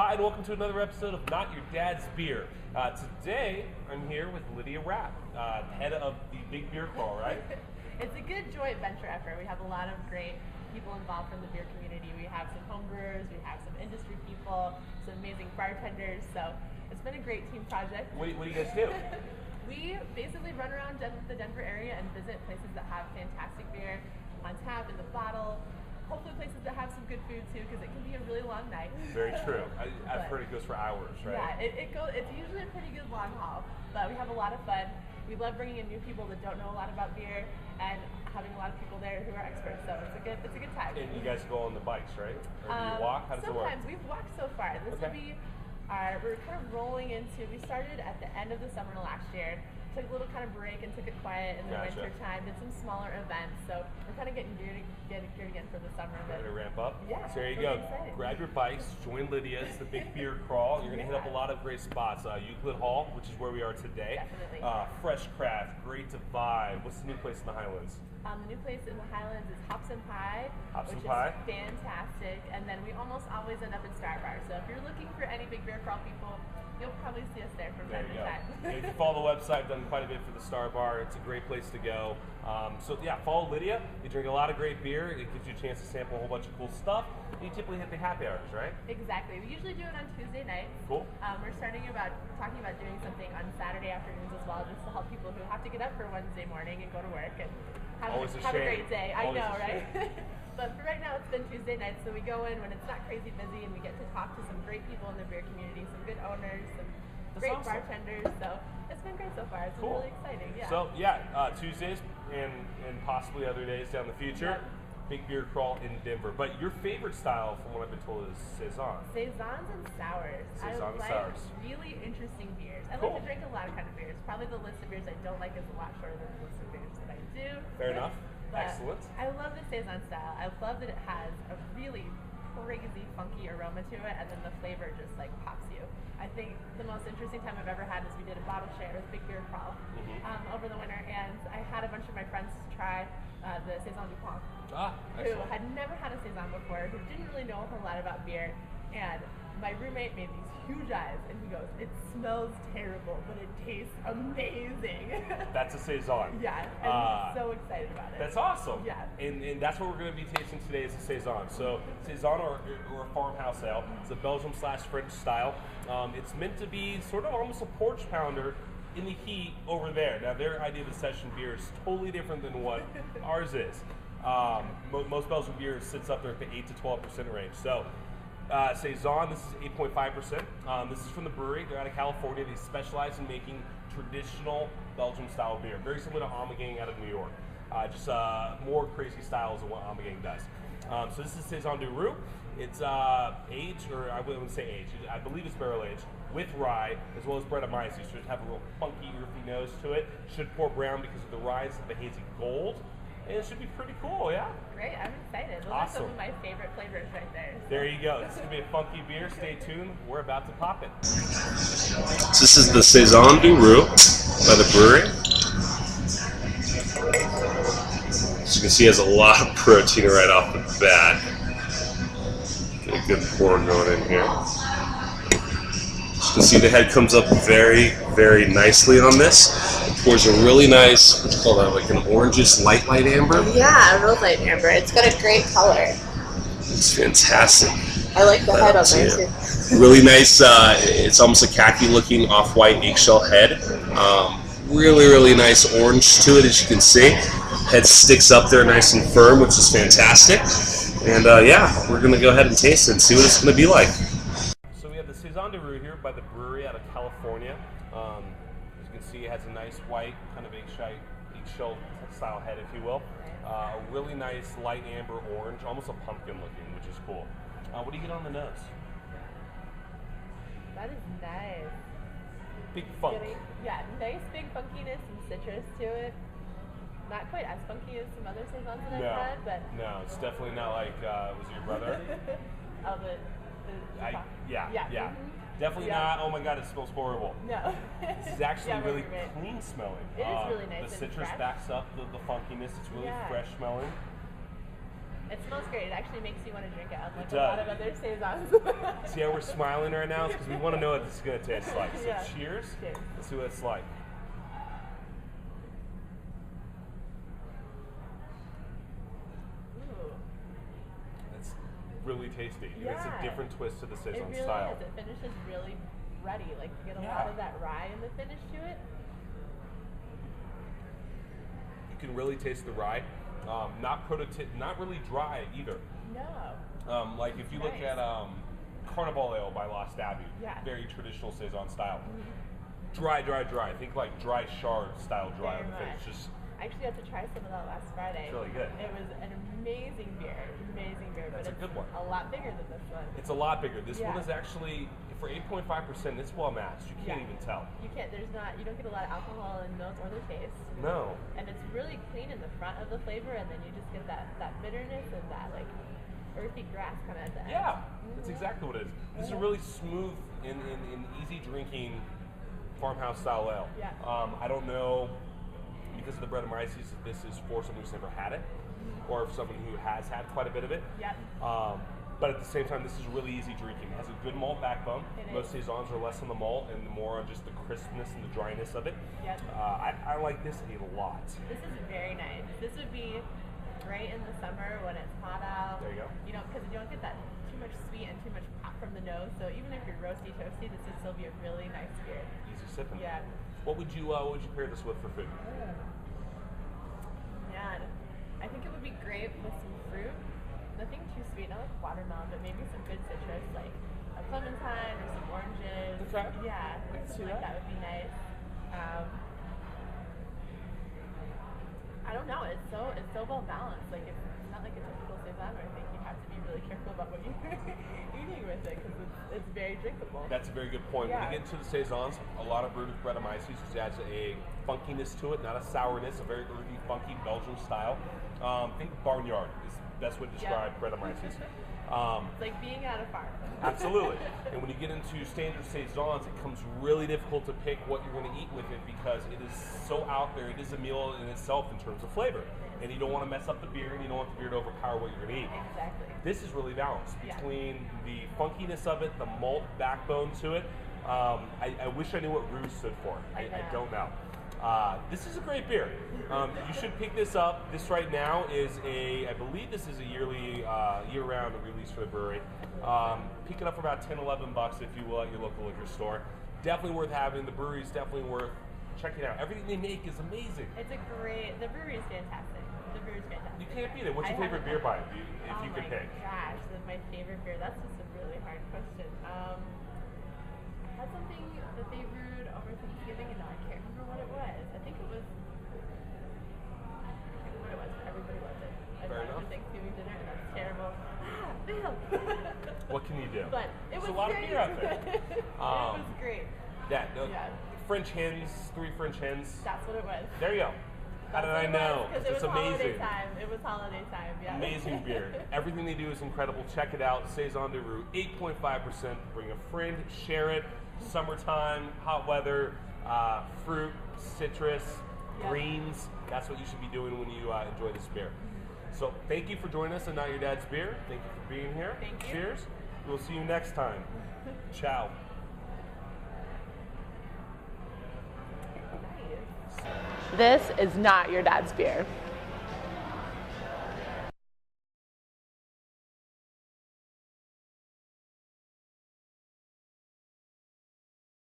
Hi, and welcome to another episode of Not Your Dad's Beer. Today, I'm here with Lydia Rapp, head of the Big Beer Crawl, right? It's a good joint venture effort. We have a lot of great people involved from the beer community. We have some home brewers, we have some industry people, some amazing bartenders, so it's been a great team project. What do you guys do? We basically run around the Denver area and visit places that have fantastic beer on tap, in the bottle, hopefully places that have some good food too, because it can be a really long night. Very true. I've heard it goes for hours, right? Yeah, it's usually a pretty good long haul, but we have a lot of fun. We love bringing in new people that don't know a lot about beer and having a lot of people there who are experts, so it's a good time. And you guys go on the bikes, right? Or do you walk? How does it work? Sometimes. We've walked so far. This will be we're kind of rolling into, we started at the end of the summer last year, took a little kind of break and took it quiet in the winter time, did some smaller events, so we're kind of getting geared again for the summer. Ready to ramp up? Yeah. So there you go. Exciting. Grab your bikes, join Lydia. It's the Big Beer Crawl. You're going to hit up a lot of great spots. Euclid Hall, which is where we are today. Definitely. Fresh Craft, Great Divide. What's the new place in the Highlands? The new place in the Highlands is Hops and Pie, Is fantastic. And then we almost always end up in Star Bar. So if you're looking for any Big Beer Crawl people, you'll probably see us there from time to time. If you follow the website, I've done quite a bit for the Star Bar. It's a great place to go. So yeah, follow Lydia. You drink a lot of great beer. It gives you a chance to sample a whole bunch of cool stuff. You typically hit the happy hours, right? Exactly. We usually do it on Tuesday nights. Cool. We're talking about doing something on Saturday afternoons as well, just to help people who have to get up for Wednesday morning and go to work and have a great day. I know, right? But for right now, it's been Tuesday nights, so we go in when it's not crazy busy, and we get to talk to some great people in the beer community, some good owners, some great bartenders. So it's been great so far. It's been really exciting. Yeah. So Tuesdays and possibly other days down the future. Yep. Big Beer Crawl in Denver. But your favorite style, from what I've been told, is Saison. Saisons and sours. I like really interesting beers. I like to drink a lot of kind of beers. Probably the list of beers I don't like is a lot shorter than the list of beers that I do. Fair enough. But excellent. I love the Saison style. I love that it has a really crazy, funky aroma to it, and then the flavor just like pops you. I think the most interesting time I've ever had is we did a bottle share with Big Beer Crawl over the winter, and I had a bunch of my friends try the Saison du Pont, who had never had a Saison before, who didn't really know a whole lot about beer, and my roommate made these huge eyes, and he goes, "It smells terrible, but it tastes amazing." That's a Saison. Yeah, and he's so excited about it. That's awesome. Yeah. And that's what we're going to be tasting today is a Saison. So Saison or a farmhouse ale. It's a Belgium/French style. It's meant to be sort of almost a porch pounder in the heat over there. Now their idea of a session beer is totally different than what ours is. Most Belgian beer sits up there at the 8 to 12% range. So Saison, this is 8.5%. This is from the Bruery. They're out of California. They specialize in making traditional Belgium style beer, very similar to Ommegang out of New York. Just more crazy styles of what Ommegang does. So this is Saison Rue. It's aged, or I wouldn't say aged, I believe it's barrel aged, with rye, as well as Brett and Rye. So it should have a real funky, earthy nose to it. Should pour brown because of the rye of the hazy gold. And it should be pretty cool, yeah? Great, I'm excited. Those awesome. are some of my favorite flavors right there. So. There you go. This is going to be a funky beer. Stay tuned. We're about to pop it. So this is the Saison Rue by the Bruery. As you can see, it has a lot of protein right off the bat. Get a good pour going in here. As you can see, the head comes up very, very nicely on this. It pours a really nice, what do you call that, like an orangish light amber? Yeah, a real light amber. It's got a great color. It's fantastic. I like the head on there too. Really nice, it's almost a khaki looking off-white eggshell head. Really, really nice orange to it, as you can see. Head sticks up there nice and firm, which is fantastic. And yeah, we're going to go ahead and taste it and see what it's going to be like. So we have the Saison Rue here by the Bruery out of California. As you can see, it has a nice white, kind of eggshell style head, if you will. A really nice light amber orange, almost a pumpkin looking, which is cool. What do you get on the nose? That is nice. Big funk. Yeah, nice big funkiness and citrus to it. Not quite as funky as some other Saisons that I've had, but... No, it's definitely not like, was it your brother? Oh, yeah. Mm-hmm. Definitely not, oh my god, it smells horrible. No. This is actually really clean smelling. It is really nice. The citrus backs up the funkiness. It's really fresh smelling. It smells great. It actually makes you want to drink it, unlike It a lot does. of other saisons. See how we're smiling right now? It's because we want to know what this is going to taste like. So Yeah. cheers. Cheers. Let's see what it's like. Ooh. It's really tasty. And it's a Yeah. different twist to the It Saison really style. is. It finishes really bready. Like you get a Yeah. lot of that rye in the finish to it. You can really taste the rye. Not really dry either. No. Like if you look Nice. at Carnival Ale by Lost Abbey, Yeah. very traditional Saison style. Dry. Think like dry shard style dry Very on the finish. much. Just I actually got to try some of that last Friday. It's really good. It was an amazing beer. That's but a good one. A lot bigger than this one. it's a lot bigger. This one Yeah. is actually for 8.5%. It's well matched. You can't Yeah. even tell. You can't. You don't get a lot of alcohol in notes or the taste. No. And it's really clean in the front of the flavor, and then you just get that bitterness and that like earthy grass kind of at the end. Yeah, that's exactly what it is. This is a really smooth and easy drinking farmhouse style ale. Yeah. I don't know, because of the Brett and Rye, if this is for someone who's never had it, or if someone who has had quite a bit of it. Yep. But at the same time, this is really easy drinking. It has a good malt backbone. It Most is. saisons are less on the malt and more on just the crispness and the dryness of it. Yep. I like this a lot. This is very nice. This would be great in the summer when it's hot out. There you go. You know, because you don't get that too much sweet and too much pop from the nose. So even if you're roasty toasty, this would still be a really nice beer. Easy sipping. Yeah. What would you pair this with for food? Man, I think it would be great with some fruit. Nothing too sweet, not like watermelon, but maybe some good citrus, like a clementine or some oranges. Okay. Yeah, I can see something like that. that would be nice. I don't know. It's so well balanced. Like it's not like a typical saison. I think you have to be really careful about what you're eating with it because it's very drinkable. That's a very good point. Yeah. When you get into the saisons, a lot of brewed with Brett and Rye just adds a funkiness to it, not a sourness, a very earthy, funky Belgian style. Think barnyard is the best way to describe Brett and Rye. It's like being at a farm. Absolutely. And when you get into standard saisons, it becomes really difficult to pick what you're going to eat with it because it is so out there. It is a meal in itself in terms of flavor. And you don't want to mess up the beer, and you don't want the beer to overpower what you're going to eat. Exactly. This is really balanced Yeah. between the funkiness of it, the malt backbone to it. I wish I knew what Rue stood for. I don't know. This is a great beer. You should pick this up. This right now is I believe this is a year-round release for the brewery. Pick it up for about $10, $11 if you will at your local liquor store. Definitely worth having. The brewery is definitely worth checking out. Everything they make is amazing. The brewery is fantastic. The brewery is fantastic. You can't beat it. What's your I favorite haven't- beer by it, if you could pick? Oh my gosh, my favorite beer. That's just a really hard question. I had something that they brewed over Thanksgiving, and now I can't remember what it was. I think it was. I can't remember what it was, but everybody loved it. I Fair brought it enough. for Thanksgiving dinner, and that's terrible. Bill. What can you do? But it was There's a lot great. of beer out there. It was great. Yeah. French hens, 3 French hens. That's what it was. There you go. How did I know? Because It's it was holiday amazing. time. It was holiday time. Yeah. Amazing beer. Everything they do is incredible. Check it out. Saison Rue, 8.5%. Bring a friend, share it. Summertime, hot weather, fruit, citrus, Yep. greens. That's what you should be doing when you enjoy this beer. So thank you for joining us on Not Your Dad's Beer. Thank you for being here. Thank you. Cheers. We'll see you next time. Ciao. This is not your dad's beer.